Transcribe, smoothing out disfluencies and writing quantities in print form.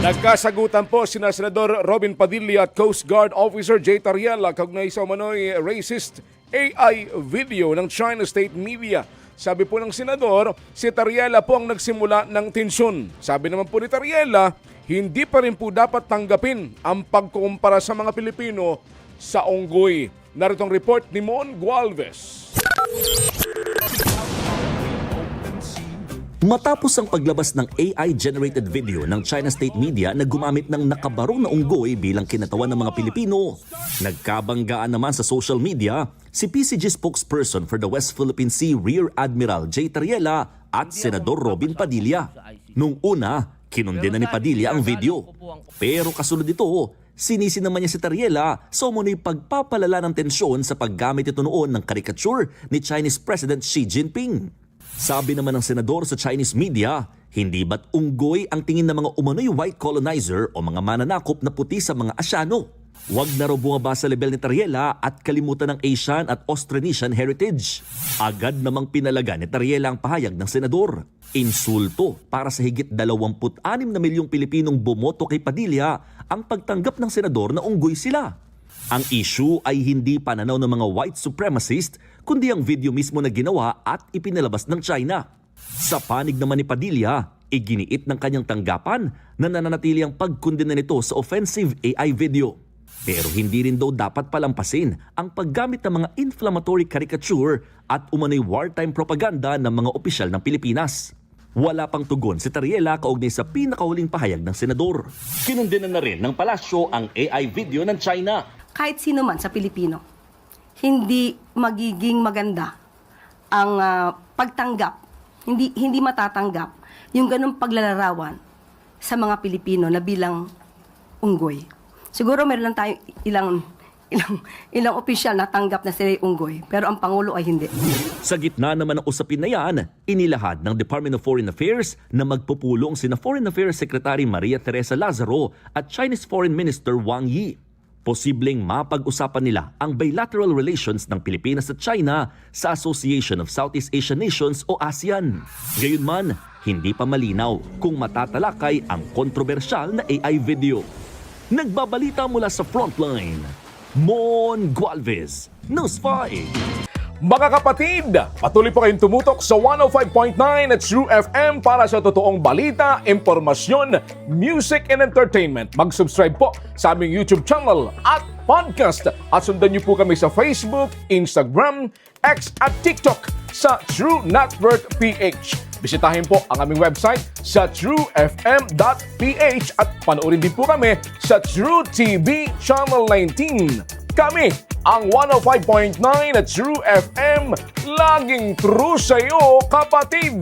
Nagkasagutan po sina Senador Robin Padilla at Coast Guard Officer Jay Tariela kaugnay sa umano'y racist AI video ng China State Media. Sabi po ng Senador, si Tariela po ang nagsimula ng tensyon. Sabi naman po ni Tariela, hindi pa rin po dapat tanggapin ang pagkukumpara sa mga Pilipino sa unggoy. Narito ang report ni Mon Gualvez. Matapos ang paglabas ng AI-generated video ng China State Media na gumamit ng nakabarong na unggoy bilang kinatawan ng mga Pilipino, nagkabanggaan naman sa social media si PCG spokesperson for the West Philippine Sea Rear Admiral Jay Tariela at Senador Robin Padilla. Nung una, kinundena ni Padilla ang video. Pero kasunod ito, sinisi naman niya si Tariela sa umunoy pagpapalala ng tensyon sa paggamit ito noon ng caricature ni Chinese President Xi Jinping. Sabi naman ng senador sa Chinese media, hindi ba't unggoy ang tingin ng mga umano'y white colonizer o mga mananakop na puti sa mga Asyano? Huwag na raw bumaba sa level ni Tariela at kalimutan ng Asian at Austronesian heritage. Agad namang pinalaga ni Tariela ang pahayag ng senador. Insulto para sa higit 26 na milyong Pilipinong bumoto kay Padilla ang pagtanggap ng senador na unggoy sila. Ang issue ay hindi pananaw ng mga white supremacist, kundi ang video mismo na ginawa at ipinalabas ng China. Sa panig naman ni Padilla, iginiit ng kanyang tanggapan na nananatili ang pagkondena nito sa offensive AI video. Pero hindi rin daw dapat palampasin ang paggamit ng mga inflammatory caricature at umano'y wartime propaganda ng mga opisyal ng Pilipinas. Wala pang tugon si Tariela kaugnay sa pinakahuling pahayag ng senador. Kinundena na rin ng palasyo ang AI video ng China. Kahit sino man sa Pilipino, hindi magiging maganda ang pagtanggap, hindi matatanggap yung ganung paglalarawan sa mga Pilipino na bilang unggoy. Siguro meron lang tayo ilang opisyal na tanggap na sila unggoy, pero ang Pangulo ay hindi. Sa gitna naman ng usapin na yan, inilahad ng Department of Foreign Affairs na magpupulong sina Foreign Affairs Secretary Maria Teresa Lazaro at Chinese Foreign Minister Wang Yi. Posibleng mapag-usapan nila ang bilateral relations ng Pilipinas at China sa Association of Southeast Asian Nations o ASEAN. Gayunman, hindi pa malinaw kung matatalakay ang kontrobersyal na AI video. Nagbabalita mula sa Frontline, Mon Gualvez, News 5. Mga kapatid, patuloy po kayong tumutok sa 105.9 at True FM para sa totoong balita, impormasyon, music and entertainment. Mag-subscribe po sa aming YouTube channel at podcast at sundan niyo po kami sa Facebook, Instagram, X at TikTok sa True Network PH. Bisitahin po ang aming website sa truefm.ph at panoorin din po kami sa True TV Channel 19. Kami ang 105.9 at True FM, laging true sa'yo, kapatid!